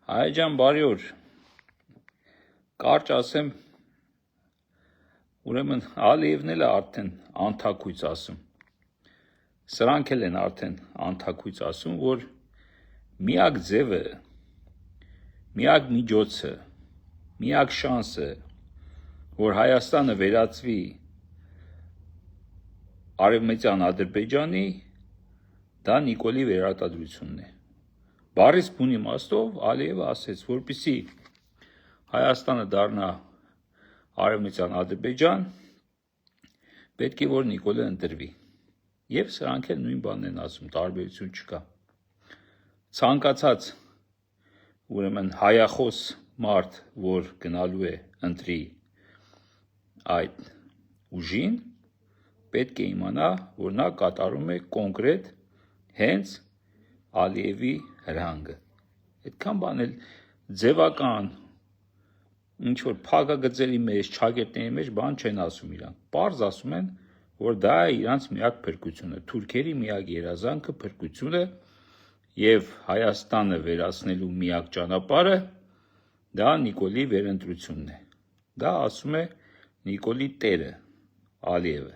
Հայ ջան, բարի օր։ Կարճ ասեմ, ուրեմն Ալիևն էլ է արդեն անթակույց ասում։ Սրանք էլ են արդեն անթակույց ասում, որ միակ ձևը, միակ միջոցը, միակ շանսը, որ Հայաստանը վերածվի Արևմտյան Ադրբեջանի, դա Նիկոլի վերարտադրությունն է։ Բառից բուն իմաստով Ալիևը ասեց, որպեսզի Հայաստանը դառնա Արևմտյան Ադրբեջան, պետք է որ Նիկոլը ընտրվի։ Եվ սրանք էլ նույն բանն են ասում, տարբերություն չկա։ Ցանկացած ուրեմն հայախոս մարդ, որ գնալու է ընտրի այդ ուժին, պետք է իմանա, որ նա կատարում է կոնկրետ հենց Ալիևի հրահանգը։ Այդքան բան էլ ձևական, ինչ-որ փակագծերի մեջ, չակերտների մեջ բան չեն ասում իրանք։ Պարզ ասում են, որ դա է իրանց միակ փրկությունը, թուրքերի միակ երազանքը, փրկությունը եւ Հայաստանը վերացնելու միակ ճանապարհը դա Նիկոլի վերընտրությունն է։ Դա ասում է Նիկոլի տերը, Ալիևը։